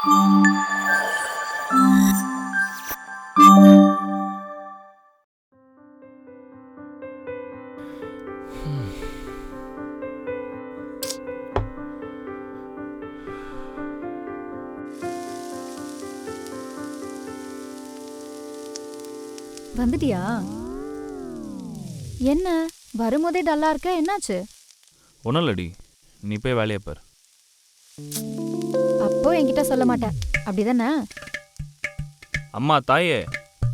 வந்துட்டியா? என்ன வரும்போதே டல்லா இருக்க, என்னாச்சு? ஒன்றும் இல்லடி, நீ போய் வேலையை பார். அப்போ என்கிட்ட சொல்ல மாட்டேன் அப்படிதானே? அம்மா தாயே,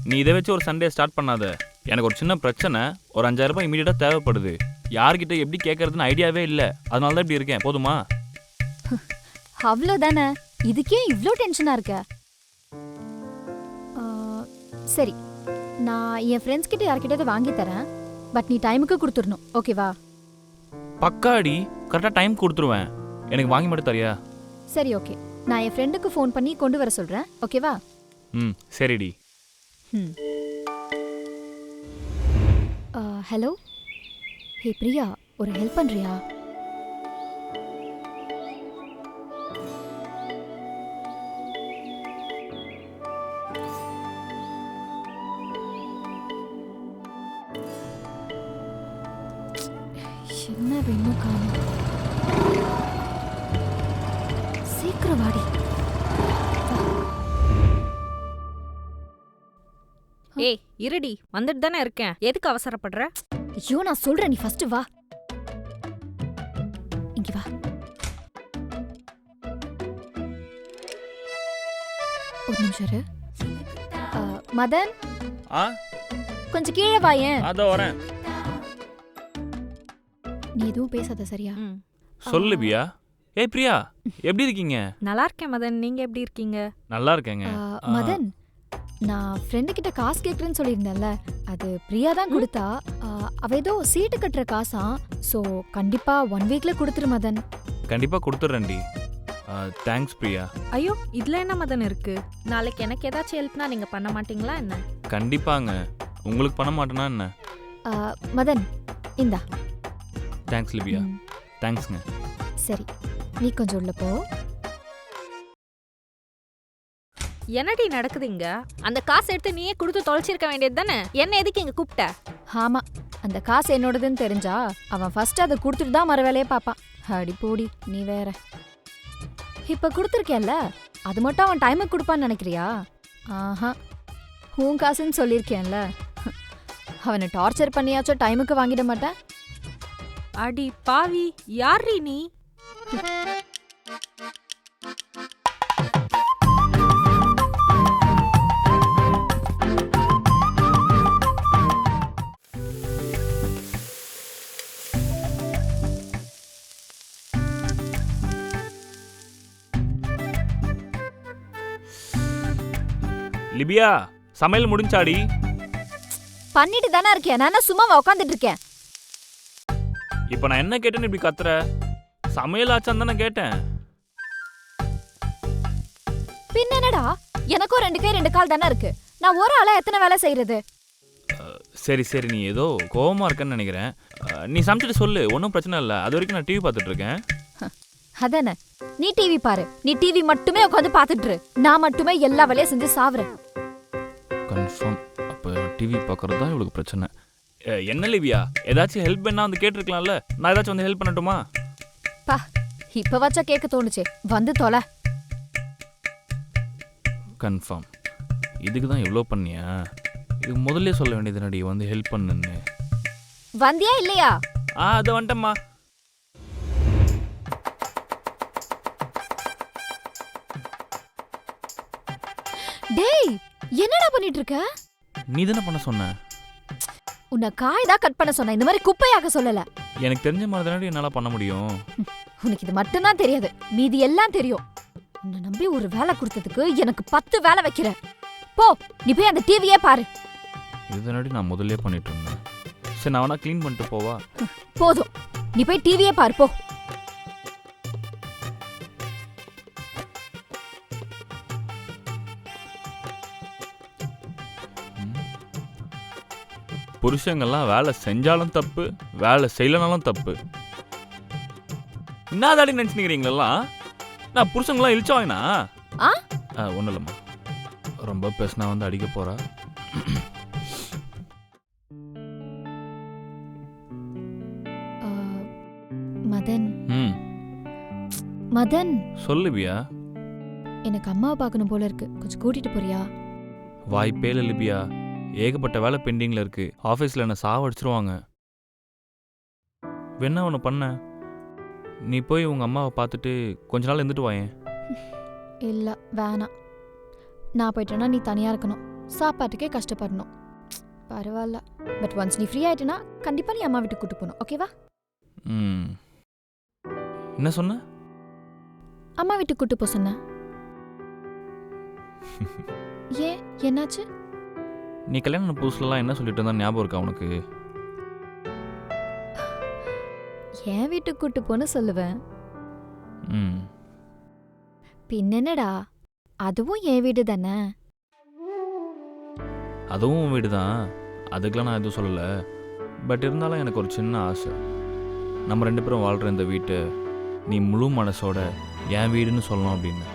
நீ இதை வச்சு ஒரு சண்டே ஸ்டார்ட் பண்ணாத. எனக்கு ஒரு சின்ன பிரச்சனை, ஒரு 5000 ரூபாய் இமீடியட்டாக தேவைப்படுது. யார்கிட்ட எப்படி கேட்கறதுன்னு ஐடியாவே இல்லை, அதனால தான் இப்படி இருக்கேன். போதுமா? அவ்வளோதானே, இதுக்கே இவ்வளோ டென்ஷனா இருக்க? சரி, நான் என் ஃப்ரெண்ட்ஸ் கிட்ட யார்கிட்டயாவது வாங்கி தரேன். பட் நீ டைமுக்கு கொடுத்துடணும், ஓகேவா? பக்காடி, கரெக்டாக டைம் கொடுத்துருவேன். எனக்கு வாங்கி மட்டும் தரியா? சரி, ஓகே. நான் என் ஃப்ரெண்டுக்கு ஃபோன் பண்ணி கொண்டு வர சொல்கிறேன், ஓகேவா? சரிடி. ஹலோ. ஹே பிரியா, ஒரு ஹெல்ப் பண்ணுறியா? என்ன வேணும் காணும், சீக்கிரம் வாடி. ஏய் இருடி, வந்துட்டு தானே இருக்கேன், எதுக்கு அவசரப்படுற? ஐயோ நான் சொல்றேன், நீ ஃபர்ஸ்ட் வா. இங்க வா. ஒரு நிமிஷம் இரு. மதன், கொஞ்சம் கீழே வாயேன். அதோ வரேன். நீ எதுவும் பேசாத, சரியா? சொல்லு பிரியா. ஏய் பிரியா, எப்படி இருக்கீங்க? நல்லா இருக்கேன் மதன், நீங்க எப்படி இருக்கீங்க? நல்லா இருக்கேங்க. மதன், நான் ஃப்ரெண்டு கிட்ட காசு கேட்குறேன்னு சொல்லியிருந்தேன்ல, அது பிரியா தான் கொடுத்தா. அவ ஏதோ சீட்டு கட்டுற காசா, ஸோ கண்டிப்பா 1 வீக்ல கொடுத்துரு மதன். கண்டிப்பா கொடுத்துட்றேன்டி. தேங்க்ஸ் பிரியா. ஐயோ, இதுல என்ன மதன் இருக்கு? நாளைக்கு எனக்கு ஏதாச்சும் ஹெல்ப்னா நீங்க பண்ண மாட்டீங்களா என்ன? கண்டிப்பாங்க, உங்களுக்கு பண்ண மாட்டேனா என்ன? மதன் இந்தா. Thanks Libya. தேங்க்ஸ்ங்க. சரி, நீ கொஞ்சம் உள்ள போ. என்னடி நடக்குது இங்க? அந்த காசு எடுத்து நீயே கொடுத்து தொலைச்சிருக்க வேண்டியது தானே, என்ன எதுக்கு இங்க கூப்பிட்ட? ஆமா, அந்த காசு என்னோடதுன்னு தெரிஞ்சா அவன் ஃபர்ஸ்ட் அதை கொடுத்துட்டு தான் மறு வேலையை பார்ப்பான். அடி போடி, நீ வேற. இப்ப கொடுத்துருக்கேன்ல, அது மட்டும் அவன் டைமுக்கு கொடுப்பான்னு நினைக்கிறியா? ஆஹா, உன் காசுன்னு சொல்லியிருக்கேன்ல, அவனை டார்ச்சர் பண்ணியாச்சும் டைமுக்கு வாங்கிட மாட்டேன். அடி பாவி, யார்ரி நீ? லிபியா, சமையல் முடிஞ்சாடி? பண்ணிட்டு தானே இருக்கேன், நான் சும்மா உட்காந்துட்டு இருக்கேன். இப்ப நான் என்ன கேட்டேன்னு இப்படி கத்துற? சமையல் ஆச்சான்னு தானே கேட்டேன். பின்ன என்னடா, எனக்கும் 2 கை 2 கால் தானே இருக்கு. நான் ஒரு ஆளா எத்தனை வேலை செய்யறது? சரி சரி, நீ ஏதோ கோவமா இருக்கன்னு நினைக்கிறேன். நீ சமைச்சிட்டு சொல்லு, ஒன்றும் பிரச்சனை இல்லை. அது வரைக்கும் நான் டிவி பார்த்துட்டு இருக்கேன். அதானே, நீ டிவி பாரு. நீ டிவி மட்டுமே உட்காந்து பார்த்துட்டு இரு. நான் மட்டுமே எல்லா வேலையும் செஞ்சு சாவுறேன். கன்ஃபார்ம் அப்போ டிவி பார்க்கறது தான் இவளுக்கு பிரச்சனை. என்ன லிவியா, ஏதாச்சும் ஹெல்ப் பண்ணா வந்து கேட்டிருக்கலாம்ல. நான் ஏதாச்சும் வந்து ஹெல்ப் பண்ணட்டுமா? பா, இப்ப வச்சா கேட்க தோணுச்சே, வந்து தொலை. கன்ஃபார்ம் இதுக்கு தான் இவ்வளோ பண்ணியா? இது முதல்ல சொல்ல வேண்டியது நடி, வந்து ஹெல்ப் பண்ணுன்னு. வந்தியா இல்லையா? அதை வந்துட்டம்மா. டேய், என்னடா பண்ணிட்டு இருக்க? நீ தானே பண்ண சொன்ன. உன்னை காய் தான் கட் பண்ண சொன்ன, இந்த மாதிரி குப்பையாக சொல்லல. எனக்கு தெரிஞ்ச மாதிரி தானே என்னால் பண்ண முடியும். உனக்கு இது மட்டும் தான் தெரியாது, மீதி எல்லாம் தெரியும். உன்னை நம்பி ஒரு வேலை கொடுத்ததுக்கு எனக்கு 10 வேலை வைக்கிற. போ, நீ போய் அந்த டிவியே பாரு. இதனாடி நான் முதல்ல பண்ணிட்டு இருந்தேன். சரி, நான் வேணா க்ளீன் பண்ணிட்டு போவா? போதும், நீ போய் டிவியே பாரு, போ. புருஷங்கள்லாம் வேலை செஞ்சாலும் தப்பு, வேலை செய்யலனாலும் தப்பு. என்னதாடி நினைச்சுக்கிறீங்களா? நான் புருஷங்களாம் இழிச்சவாங்கண்ணா? ஆ ஒன்றும் இல்லைம்மா, ரொம்ப பேசினா வந்து அடிக்க போகிறா. ஆ, மதன் ம் மதன் சொல்லு லிபியா. எனக்கு அம்மாவை பார்க்கணும் போல இருக்கு, கொஞ்சம் கூட்டிட்டு போறியா? வாய்ப்பே இல்லை லிபியா, ஏகப்பட்ட வேலை பெண்டிங்கில் இருக்குது. ஆஃபீஸில் என்னை சாவடிச்சிருவாங்க. வேணா ஒன்று பண்ண, நீ போய் உங்கள் அம்மாவை பார்த்துட்டு கொஞ்ச நாள் இருந்துட்டு வாயேன். இல்லை வேணாம், நான் போயிட்டேன்னா நீ தனியாக இருக்கணும், சாப்பாட்டுக்கே கஷ்டப்படணும். பரவாயில்ல, பட் ஒன்ஸ் நீ ஃப்ரீ ஆயிட்டேன்னா கண்டிப்பாக நீ அம்மா வீட்டுக்கு கூட்டு போகணும், ஓகேவா? ம் என்ன சொன்ன? அம்மா வீட்டுக்கு கூட்டு போ சொன்னேன். ஏன், என்னாச்சு? நீ கல்யாணம் புதுசுலலாம் என்ன சொல்லிட்டு இருந்தா ஞாபகம் இருக்கா உனக்கு? என் வீட்டுக்கு கூட்டு போன்னு சொல்லுவேன். ம் பின்னடா, அதுவும் என் வீடு தானே. அதுவும் உன் வீடு தான், அதுக்கெலாம் நான் எதுவும் சொல்லலை. பட் இருந்தாலும் எனக்கு ஒரு சின்ன ஆசை, நம்ம 2 பேரும் வாழ்கிற இந்த வீட்டை நீ முழு மனசோட என் வீடுன்னு சொல்லணும் அப்படின்னு.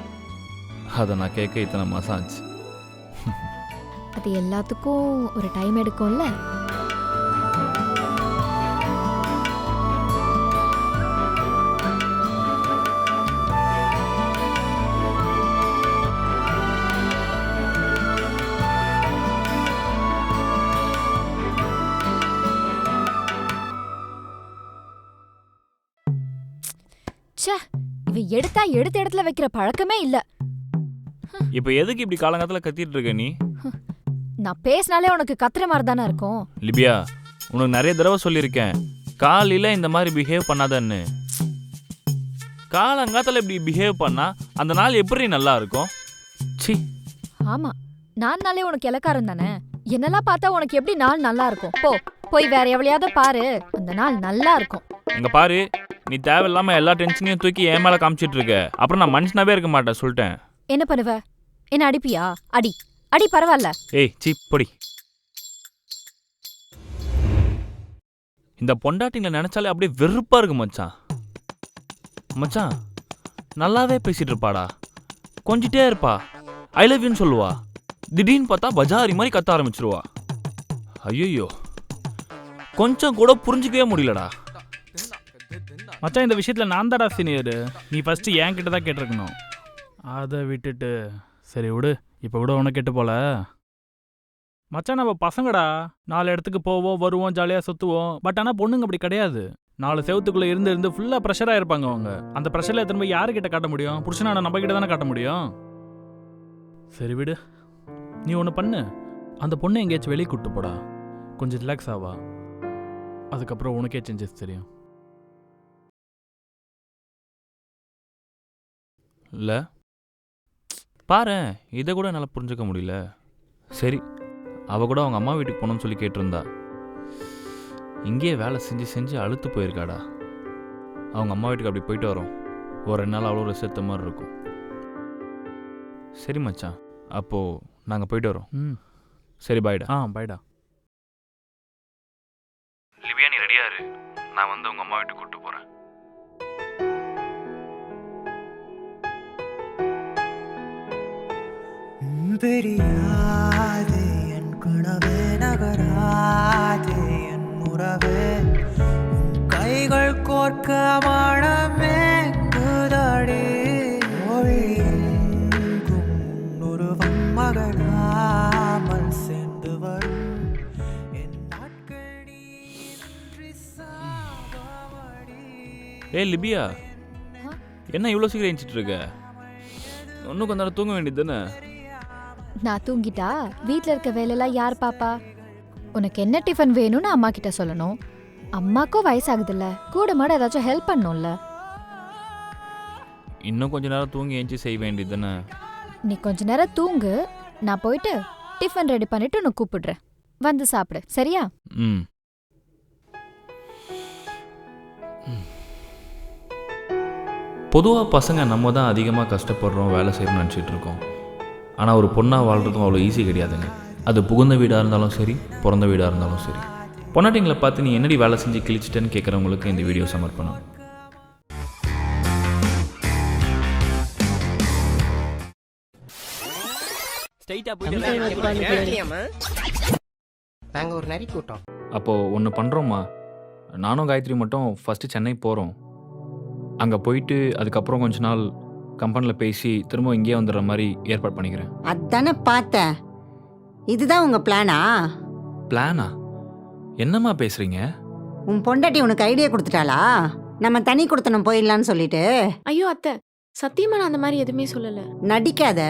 அதை நான் கேட்க இத்தனை மாதம் ஆச்சு. அது எல்லாத்துக்கும் ஒரு டைம் எடுக்கும்ல. ச்சே, இவ எடுத்தா எடுத்த இடத்துல வைக்கிற பழக்கமே இல்ல. இப்போ எதுக்கு இப்படி காலங்காலத்தில் கத்திட்டு இருக்க நீ? நான் பேசினாலே உனக்கு கத்துற மாதிரி தானே இருக்கும். லிபியா, உனக்கு நிறைய தடவை சொல்லியிருக்கேன் காலையில் இந்த மாதிரி பிஹேவ் பண்ணாதன்னு. காலங்காலத்தில் இப்படி பிஹேவ் பண்ணா அந்த நாள் எப்படி நல்லா இருக்கும்? சி. ஆமா, நாலே உனக்கு இலக்காரம் தானே. என்னெல்லாம் பார்த்தா உனக்கு எப்படி நாள் நல்லா இருக்கும்? போய் வேற எவ்வளையாவது பாரு, அந்த நாள் நல்லா இருக்கும். இங்க பாரு, நீ தேவையில்லாம எல்லா டென்ஷனையும் தூக்கி என் மேல காமிச்சிட்டு இருக்க. அப்புறம் நான் மனுஷனாவே இருக்க மாட்டேன், சொல்லிட்டேன். என்ன பண்ணுவ? என்ன அடிப்பியா? அடி அடி, பரவாயில்ல. ஏய் சீ, பொடி. இந்த பொண்டாட்டிங்களை நினைச்சாலே அப்படியே வெறுப்பா இருக்கு மச்சான். மச்சான் நல்லாவே பேசிட்டு இருப்பாடா, கொஞ்சிட்டே இருப்பா, ஐ லவ் யூன்னு சொல்லுவா. திடீர்னு பார்த்தா பஜாரி மாதிரி கத்த ஆரம்பிச்சிருவா. ஐயோ, கொஞ்சம் கூட புரிஞ்சிக்கவே முடியலடா. மச்சான், இந்த விஷயத்தில் நான் தான்டா சீனியரு. நீ ஃபஸ்ட்டு என் கிட்ட தான் கேட்டிருக்கணும். அதை விட்டுட்டு சரி விடு, இப்போ கூட உனக்கு கெட்டு போல. மச்சான், நம்ம பசங்கடா, 4 இடத்துக்கு போவோம் வருவோம், ஜாலியாக சுற்றுவோம். பட் ஆனால் பொண்ணுங்க அப்படி கிடையாது. 4 செவத்துக்குள்ளே இருந்து ஃபுல்லாக ப்ரெஷராக இருப்பாங்க. அவங்க அந்த ப்ரெஷரில் எத்தனை போய் யாருக்கிட்ட காட்ட முடியும்? புருஷனான நம்ம கிட்ட தானே காட்ட முடியும். சரி விடு, நீ ஒன்று பண்ணு, அந்த பொண்ணை எங்கேயாச்சும் வெளியே கூப்பிட்டு போடா, கொஞ்சம் ரிலாக்ஸ் ஆவா. அதுக்கப்புறம் உனக்கே சேஞ்சஸ் தெரியும். இல்லை பாரு, இதை கூட என்னால் புரிஞ்சுக்க முடியல. சரி, அவள் கூட அவங்க அம்மா வீட்டுக்கு போகணும்னு சொல்லி கேட்டிருந்தா. இங்கேயே வேலை செஞ்சு செஞ்சு அழுத்து போயிருக்காடா. அவங்க அம்மா வீட்டுக்கு அப்படி போயிட்டு வரோம், ஒரு 2 நாள் அவ்வளோ ரெஸ்ட் எடுத்த மாதிரி இருக்கும். சரி மச்சான், அப்போது நாங்கள் போயிட்டு வரோம். சரி பாய்டா. பாய்டா. லிபியா, நீ ரெடியா இரு, நான் வந்து உங்கள் அம்மா வீட்டுக்கு கூப்பிட்டு போகிறேன். பிரியாதே என் கனவே, நகராதே என் உறவே, உன் கைகள் கோர்க்க மனமேங்குதடி. ஒளியெங்கும் உன்னுருவம் மகனாமல் சேர்ந்து வரும் என் நாட்களி சாபவடி. ஏய் லிபியா, என்ன இவ்வளோ சீக்கிரம் எழுந்திட்டு இருக்க? இன்னும் கொஞ்ச நேரம் தூங்க வேண்டியது தானே? நான் தூங்கிட்டா வீட்டில் இருக்க வேலையெல்லாம் யார் பாப்பா? உனக்கு என்ன டிஃபன் வேணும்னு அம்மா கிட்ட சொல்லணும். அம்மாக்கும் வயசாகுதுல்ல, கூட மாட ஏதாச்சும் ஹெல்ப் பண்ணும்ல. இன்னும் கொஞ்ச நேரம் தூங்கி ஏஞ்சி செய்ய வேண்டியது தானே? நீ கொஞ்ச நேரம் தூங்கு, நான் போயிட்டு டிஃபன் ரெடி பண்ணிட்டு உன்னை கூப்பிடுறேன், வந்து சாப்பிடு, சரியா? ம். பொதுவாக பசங்க நம்ம தான் அதிகமாக கஷ்டப்படுறோம், வேலை செய்யணும்னு நினச்சிட்டு இருக்கோம். ஆனால் ஒரு பொண்ணாக வாழ்கிறதும் அவ்வளோ ஈஸி கிடையாதுங்க. அது புகுந்த வீடாக இருந்தாலும் சரி, பிறந்த வீடாக இருந்தாலும் சரி. பொன்னாட்டிங்களை பார்த்து நீ என்னடி வேலை செஞ்சு கிழிச்சிட்டேன்னு கேட்குறவங்களுக்கு இந்த வீடியோ சமர்ப்பணம். நாங்க ஒரு நரி கூட்டம். அப்போது ஒன்று பண்ணுறோம்மா, நானும் காயத்ரி மட்டும் ஃபஸ்ட்டு சென்னை போகிறோம். அங்கே போயிட்டு அதுக்கப்புறம் கொஞ்ச நாள் கம்பெனியில் பேசி திரும்ப இங்கேயே வந்துடுற மாதிரி ஏற்பாடு பண்ணிக்கிறேன். அதானே பார்த்தேன். இதுதான் உங்க பிளானா? பிளானா? என்னம்மா பேசுகிறீங்க? உன் பொண்டாட்டி உனக்கு ஐடியா கொடுத்துட்டாளா? நம்ம தனி கொடுத்தனம் போயிடலான்னு சொல்லிட்டு. ஐயோ அத்தை, சத்தியமா நான் அந்த மாதிரி எதுவுமே சொல்லல. நடிக்காத.